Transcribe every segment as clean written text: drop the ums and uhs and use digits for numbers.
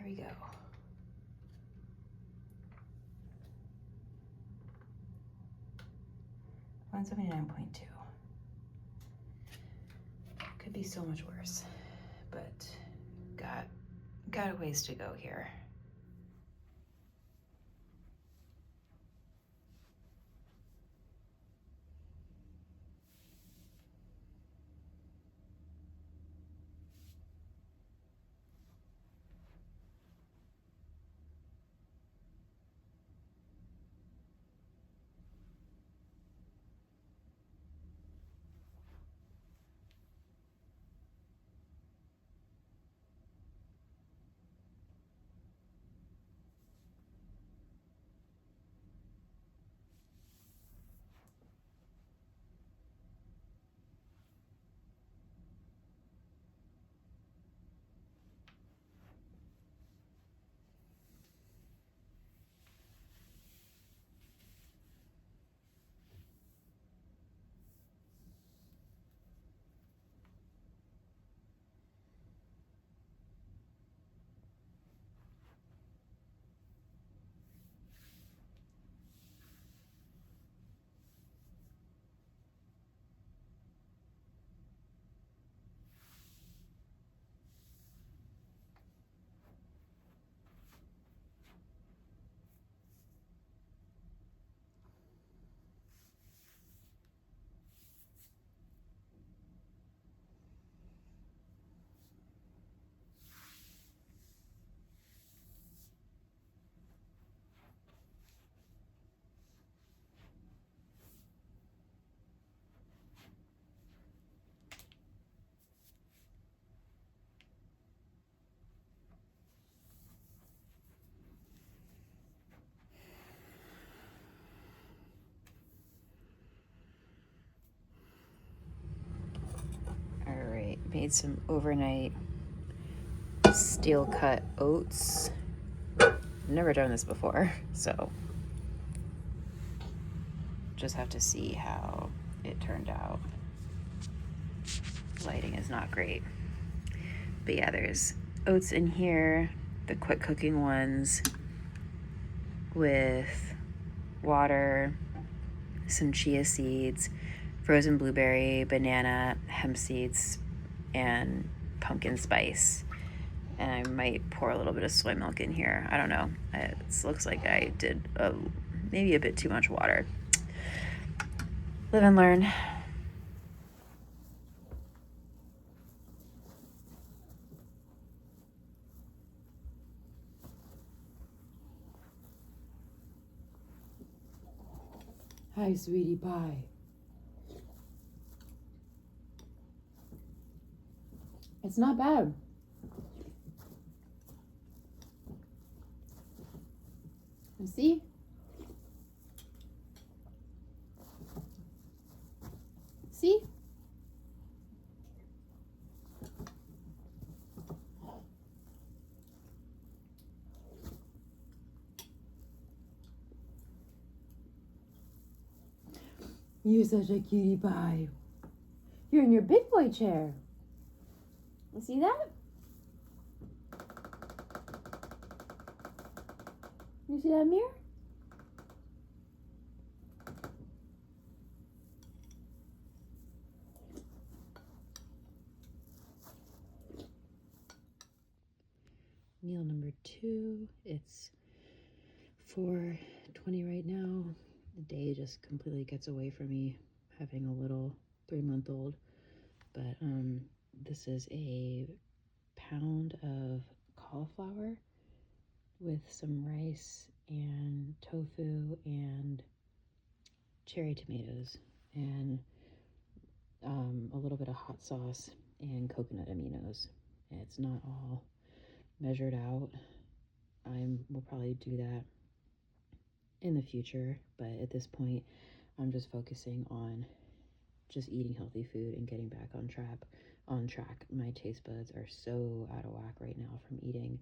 There we go. 179.2. Could be so much worse, but got a ways to go here. All right, made some overnight steel cut oats. I've never done this before, so just have to see how it turned out. Lighting is not great. But yeah, there's oats in here, the quick cooking ones with water, some chia seeds, frozen blueberry, banana, hemp seeds, and pumpkin spice. And I might pour a little bit of soy milk in here. I don't know. It looks like I did maybe a bit too much water. Live and learn. Hi, sweetie pie. It's not bad. You see? See? You're such a cutie pie. You're in your big boy chair. You see that? You see that mirror? Meal number 2. It's 4:20 right now. The day just completely gets away from me, having a little 3-month-old. But this is a pound of cauliflower with some rice and tofu and cherry tomatoes and a little bit of hot sauce and coconut aminos. It's not all measured out. We'll probably do that in the future, but at this point I'm just focusing on just eating healthy food and getting back on track. My taste buds are so out of whack right now from eating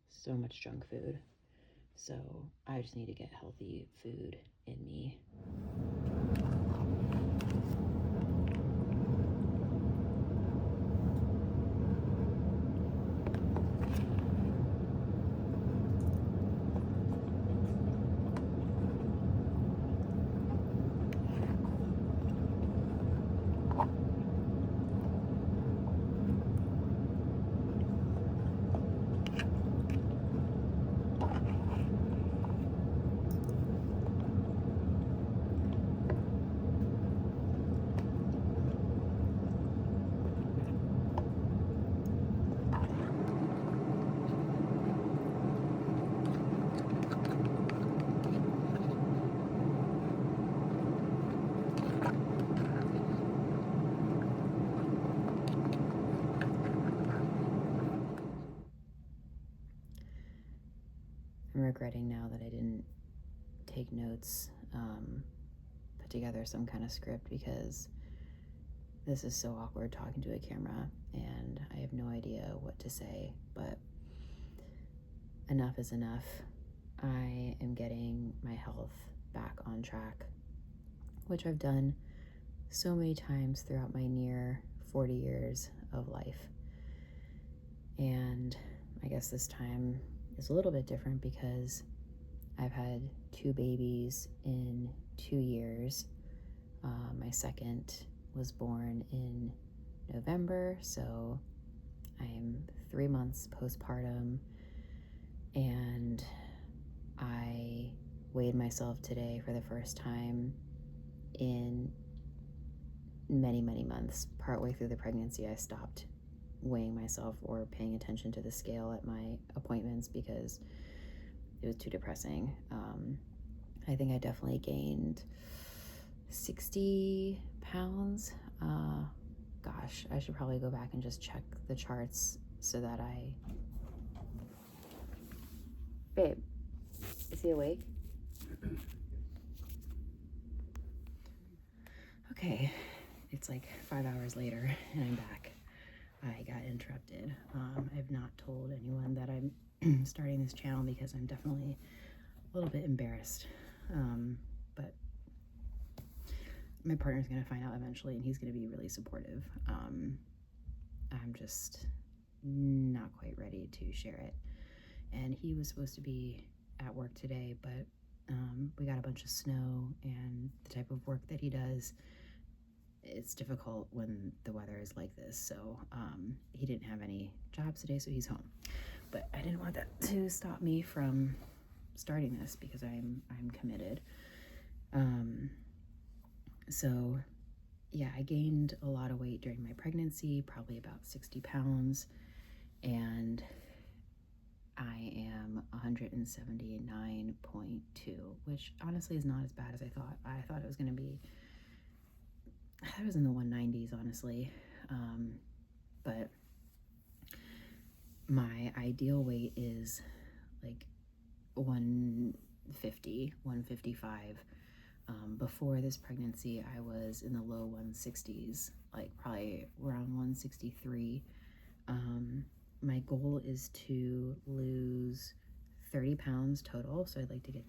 so much junk food, so I just need to get healthy food in me. regretting now that I didn't take notes, put together some kind of script, because this is so awkward talking to a camera and I have no idea what to say, but enough is enough. I am getting my health back on track, which I've done so many times throughout my near 40 years of life. And I guess this time is a little bit different because I've had 2 babies in 2 years. My second was born in November, so I am 3 months postpartum, and I weighed myself today for the first time in many, many months. Partway through the pregnancy, I stopped weighing myself or paying attention to the scale at my appointments because it was too depressing. I think I definitely gained 60 pounds. Gosh, I should probably go back and just check the charts so that Babe, is he awake? Okay, it's like 5 hours later and I'm back. I got interrupted. I've not told anyone that I'm starting this channel because I'm definitely a little bit embarrassed. But my partner's gonna find out eventually and he's gonna be really supportive. I'm just not quite ready to share it. And he was supposed to be at work today, but we got a bunch of snow, and the type of work that he does, it's difficult when the weather is like this. So he didn't have any jobs today, so he's home. But I didn't want that to stop me from starting this because I'm committed. So yeah, I gained a lot of weight during my pregnancy, probably about 60 pounds, and I am 179.2, which honestly is not as bad as I thought. I thought it was going to be, I thought it was in the 190s, honestly. But my ideal weight is like 150, 155. Before this pregnancy, I was in the low 160s, like probably around 163. My goal is to lose 30 pounds total, so I'd like to get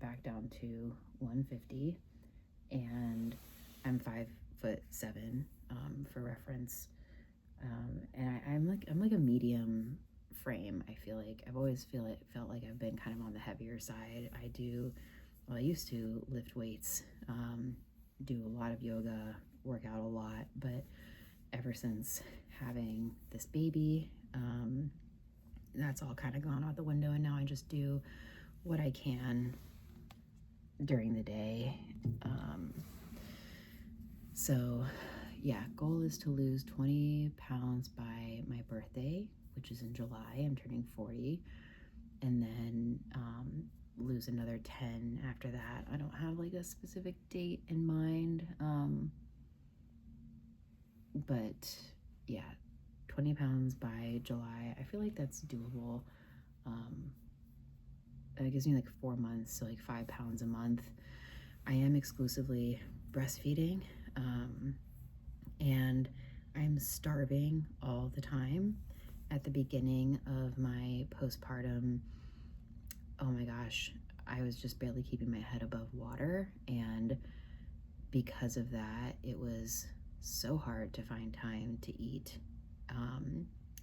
back down to 150, and I'm 5'7", for reference, and I'm like a medium frame. I feel like I've always felt like I've been kind of on the heavier side. I used to lift weights, do a lot of yoga, work out a lot, but ever since having this baby, that's all kind of gone out the window, and now I just do what I can during the day. So yeah, goal is to lose 20 pounds by my birthday, which is in July. I'm turning 40, and then lose another 10 after that. I don't have like a specific date in mind, but yeah, 20 pounds by July. I feel like that's doable. It gives me like 4 months, so like 5 pounds a month. I am exclusively breastfeeding, and I'm starving all the time. At the beginning of my postpartum, oh my gosh, I was just barely keeping my head above water, and because of that, it was so hard to find time to eat.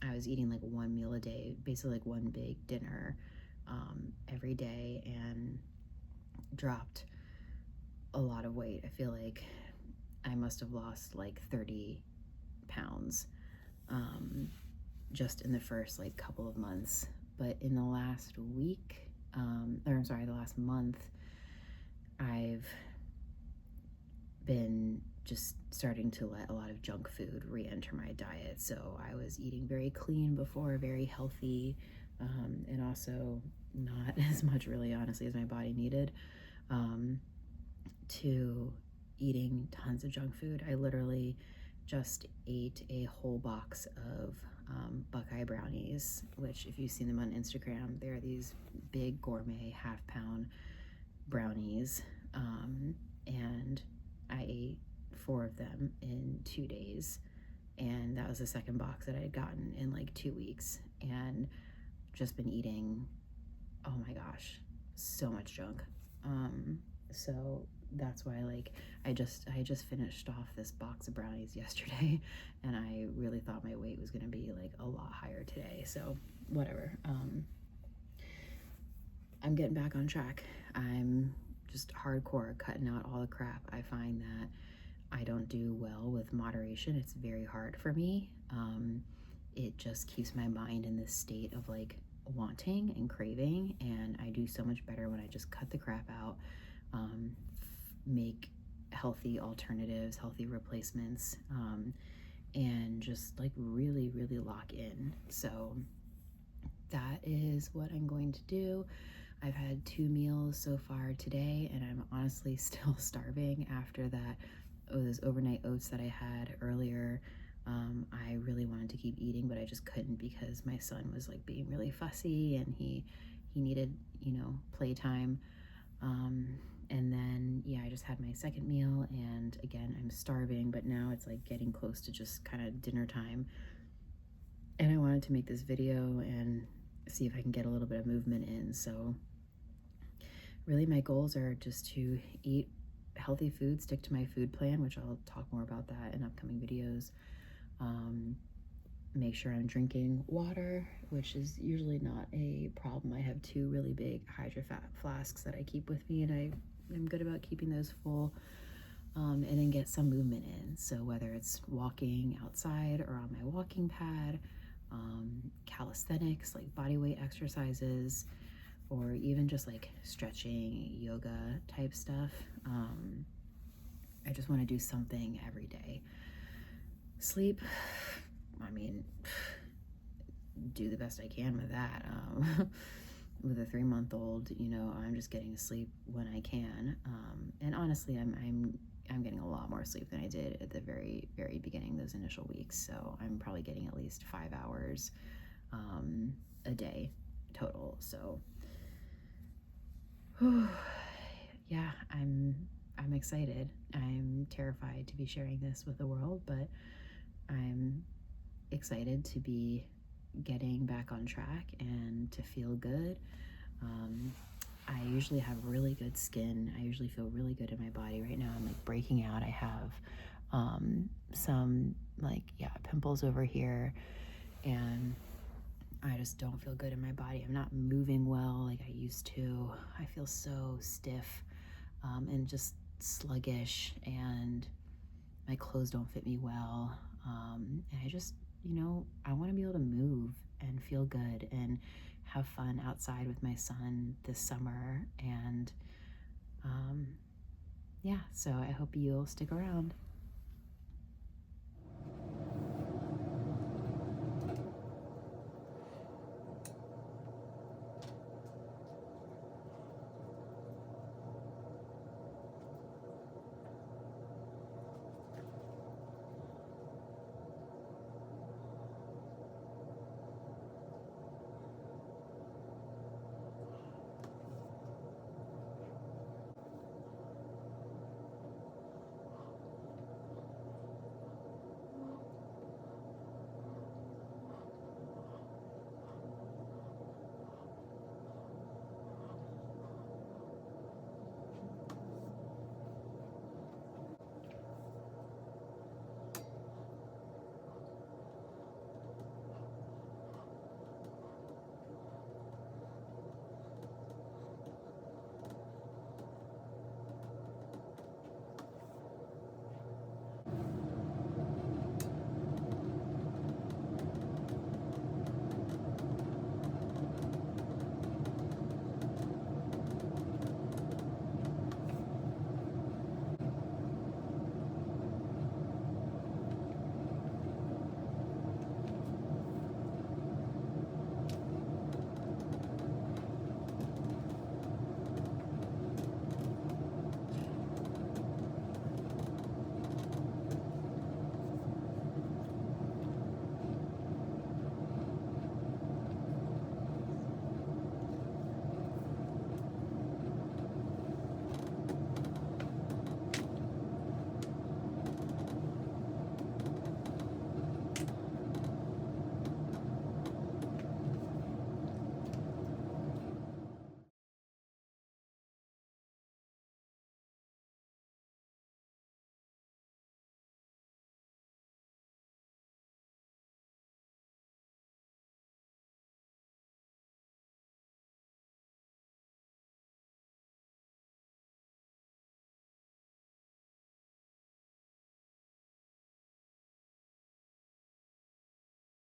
I was eating like 1 meal a day, basically like one big dinner every day, and dropped a lot of weight. I feel like I must have lost like 30 pounds just in the first like couple of months. But in the last week, the last month, I've been just starting to let a lot of junk food re-enter my diet. So I was eating very clean before, very healthy, and also not as much, really, honestly, as my body needed, to eating tons of junk food. I literally just ate a whole box of Buckeye brownies, which if you've seen them on Instagram, they're these big gourmet half-pound brownies, and I ate 4 of them in 2 days, and that was the second box that I had gotten in like 2 weeks, and just been eating, oh my gosh, so much junk. So that's why, like, I just finished off this box of brownies yesterday, and I really thought my weight was gonna be like a lot higher today, so whatever. I'm getting back on track. I'm just hardcore cutting out all the crap. I find that I don't do well with moderation. It's very hard for me. It just keeps my mind in this state of like wanting and craving, and I do so much better when I just cut the crap out, make healthy alternatives, healthy replacements, and just like really, really lock in. So that is what I'm going to do. I've had 2 meals so far today, and I'm honestly still starving after that. Those overnight oats that I had earlier. I really wanted to keep eating, but I just couldn't because my son was like being really fussy, and he needed, you know, playtime. And then yeah, I just had my second meal, and again I'm starving, but now it's like getting close to just kind of dinner time, and I wanted to make this video and see if I can get a little bit of movement in. So really my goals are just to eat healthy food, stick to my food plan, which I'll talk more about that in upcoming videos. Make sure I'm drinking water, which is usually not a problem. I have 2 really big Hydro flasks that I keep with me, and I'm good about keeping those full. And then get some movement in. So whether it's walking outside or on my walking pad, calisthenics, like body weight exercises, or even just like stretching, yoga type stuff. I just want to do something every day. Sleep, I mean, do the best I can with that. With a 3-month-old, you know, I'm just getting to sleep when I can. And honestly, I'm getting a lot more sleep than I did at the very, very beginning, those initial weeks. So I'm probably getting at least 5 hours a day total. So yeah, I'm excited. I'm terrified to be sharing this with the world, but I'm excited to be getting back on track and to feel good. I usually have really good skin. I usually feel really good in my body. Right now I'm like breaking out. I have some like, yeah, pimples over here, and I just don't feel good in my body. I'm not moving well like I used to. I feel so stiff and just sluggish, and my clothes don't fit me well. And I just, you know, I want to be able to move and feel good and have fun outside with my son this summer. And yeah, so I hope you'll stick around.